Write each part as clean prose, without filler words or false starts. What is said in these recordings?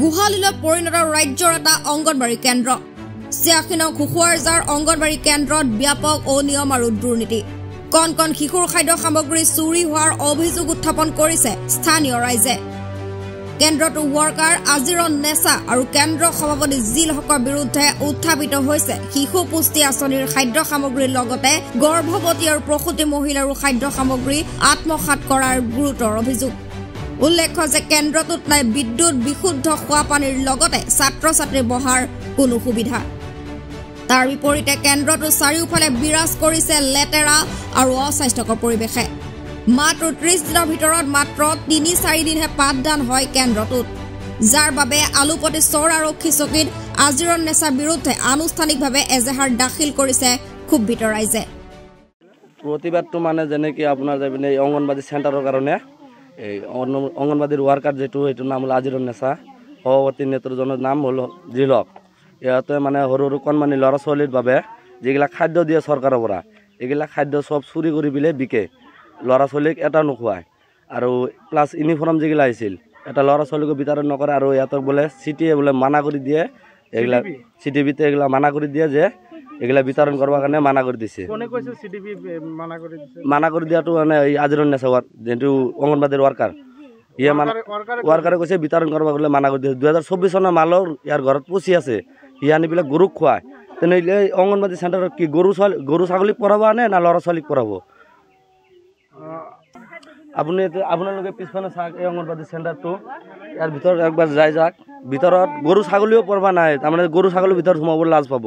গুহালিলত পৰিণত ৰাজ্যৰ এটা অংগনবাড়ী কেন্দ্ৰ ৮৬ নং খুখুৱাৰজাৰ অংগনবাড়ী কেন্দ্ৰত ব্যাপক অনিয়ম আৰু দুৰ্নীতি কণ কণ শিশুৰ খাদ্য সামগ্ৰী চুৰি হোৱাৰ অভিযোগ উত্থাপন কৰিছে স্থানীয় ৰাইজে কেন্দ্ৰটো ৱৰ্কাৰ আজিৰন নেছা আৰু কেন্দ্ৰ সভাপতি জিল হকৰ বিৰুদ্ধে উত্থাপিত হৈছে শিশু পুষ্টি আঁচনিৰ খাদ্য সামগ্ৰীৰ লগতে গৰ্ভৱতী আৰু প্ৰসূতি মহিলাৰ খাদ্য সামগ্ৰী আত্মসাৎ কৰাৰ গুৰুতৰ অভিযোগ উল্লেখ্য যে কেন্দ্ৰটোত নাই বিদ্যুৎ বিশুদ্ধ খোৱা পানীৰ লগতে ছাত্ৰ ছাত্ৰীৰ বহাৰ কোনো সুবিধা তাৰ বিপৰীতে কেন্দ্ৰটো চাৰিওফালে বিৰাজ কৰিছে লেতেৰা আৰু অস্বাস্থ্যকৰ পৰিৱেশে মাত্ৰ ৩০ দিনৰ ভিতৰত মাত্ৰ ৩-৪ দিনহে পাঠদান হয় কেন্দ্ৰটোত যাৰ বাবে আলুপতি চৰ আৰক্ষী চকীত আজিৰন নেছাৰ বিৰুদ্ধে আনুষ্ঠানিকভাৱে এজাহাৰ দাখিল কৰিছে খুব ভিতৰ ৰাইজে প্ৰতিবাদটো মানে যেনেকি আপোনাৰ যাবিনে অংগনবাদী চেণ্টাৰৰ কাৰণে এই অংগনবাদীৰ ৱাৰ্কাৰ যেটো এইটো নাম হল আজিৰন নেছা সভাপতি নেতৃত্বজনৰ নাম হল জিলক ইয়াতে মানে সৰু সৰু কণমানি ল'ৰা ছোৱালীৰ বাবে যিগিলা খাদ্য দিয়ে চৰকাৰৰ পৰা এইগিলা খাদ্য সব চুৰি কৰি বিলে বিকে ল'ৰা ছোৱালীক এটা নোখোৱায় আৰু প্লাছ ইউনিফৰ্ম যিগিলা আহিছিল এটা ল'ৰা ছোৱালীকো বিতৰণ নকৰে আৰু ইয়াতক বোলে চিটিয়ে বোলে মানা কৰি দিয়ে এইগিলা চিটিভিতে এইগিলা মানা কৰি দিয়ে যে এগুলা বিতরণ করবার কারণে মানা করে দিছে মানা করে দিয়াটো মানে আজিরন নেছা যেহেতু অঙ্গনবাদীর ওয়ার্কার ইয়ে ওয়ার্কারে কৈছে বিতরণ করবা বলে মানা করে দিছে 2024 চনৰ মালৰ ইয়াৰ ঘৰত পুচি আছে ই আনি পেলাই গৰুক খুৱায় তেনেহ'লে অঙ্গনবাদী চেণ্টাৰত কি গৰু ছাগলীক পঢ়াব আনে না ল'ৰা ছোৱালীক পঢ়াব আপোনালোকে পিছফালে চাওক এই অঙ্গনবাদী চেণ্টাৰটো ইয়াৰ ভিতৰত একবাৰ যাই যাক ভিতৰত গৰু ছাগলীও পঢ়বা নাই তাৰমানে গৰু ছাগলীৰ ভিতৰত সোমাব লাজ পাব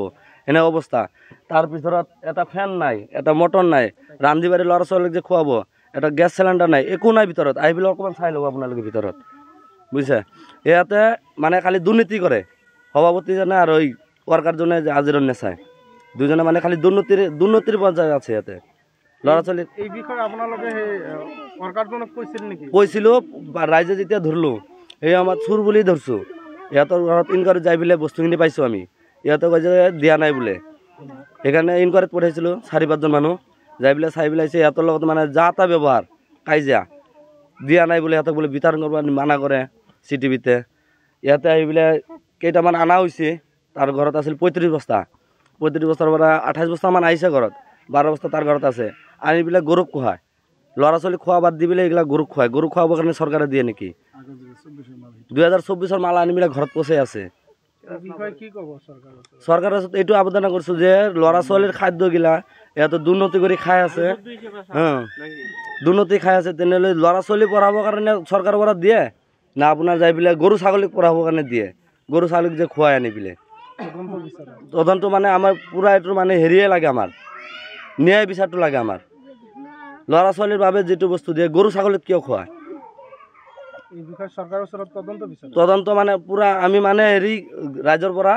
এনে অৱস্থা তাৰ ভিতৰত এটা ফেন নাই এটা মটৰ নাই ৰান্ধি বাঢ়ি ল'ৰা ছোৱালীক যে খুৱাব এটা গেছ সিলিণ্ডাৰ নাই একো নাই ভিতৰত আহি পেলাই অকণমান চাই ল'ব আপোনালোকে ভিতৰত বুজিছে ইয়াতে মানে খালি দুৰ্নীতি কৰে সভাপতিজনে আৰু এই ৱাৰ্কাৰজনে যে আজিৰন নেছাই দুজনে মানে খালি দুৰ্নীতিৰ পৰ্যায়ত আছে ইয়াতে ল'ৰা ছোৱালী এই বিষয়ে আপোনালোকে সেই ৱাৰ্কাৰজনক কৈছিল নেকি কৈছিলোঁ ৰাইজে যেতিয়া ধৰিলোঁ এই আমাৰ চুৰ বুলি ধৰিছোঁ ইহঁতৰ ঘৰত ইনকুৱাৰীত যাই পেলাই বস্তুখিনি পাইছোঁ আমি ইহঁতে কৈছে দিয়া নাই বোলে সেইকাৰণে ইনকুৱাৰীত পঠাইছিলোঁ ৪-৫জন মানুহ যাই পেলাই চাই পেলাইছে ইহঁতৰ লগত মানে যা তা ব্যৱহাৰ কাজিয়া দিয়া নাই বোলে ইহঁতক বোলে বিতৰণ কৰিব মানা কৰে চিটিভিতে ইয়াতে আহি পেলাই কেইটামান অনা হৈছে তাৰ ঘৰত আছিল ৩৫ বস্তা ৩৫ বস্তাৰ পৰা ২৮ বস্তামান আহিছে ঘৰত ১২ বস্তা তাৰ ঘৰত আছে আনি পেলাই গৰুক খুৱায় ল'ৰা ছোৱালীক খোৱা বাদ দি পেলাই এইগিলা গৰুক খুৱায় গৰু খুৱাবৰ কাৰণে চৰকাৰে দিয়ে নেকি ২০২৪ মাল আনি পেলাই ঘৰত পচাই আছে চৰকাৰৰ এইটো আবেদন কৰিছোঁ যে ল'ৰা ছোৱালীৰ খাদ্যগিলা ইয়াতে দুৰ্নীতি কৰি খাই আছে দুৰ্নীতি খাই আছে তেনেহ'লে ল'ৰা ছোৱালী পঢ়াবৰ কাৰণে চৰকাৰৰ পৰা দিয়ে না আপোনাৰ যাই পেলাই গৰু ছাগলীক পঢ়াবৰ কাৰণে দিয়ে গৰু ছাগলীক যে খুৱাই আনি পেলাই তদন্ত মানে আমাৰ পূৰা এইটো মানে হেৰিয়ে লাগে আমাৰ ন্যায় বিচাৰটো লাগে আমাৰ ল'ৰা ছোৱালীৰ বাবে যিটো বস্তু দিয়ে গৰু ছাগলীক কিয় খুৱায় তদন্ত মানে পুৰা আমি মানে হেৰি ৰাইজৰ পৰা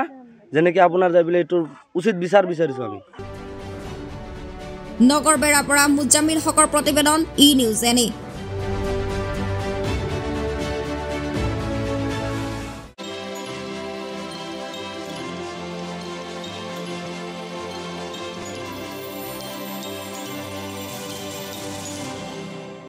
যেনেকে আপোনাৰ যাই পেলাই এইটো উচিত বিচাৰ বিচাৰিছোঁ আমি নগৰবেৰাৰ পৰা মুজামিল হকৰ প্ৰতিবেদন ই নিউজ এনি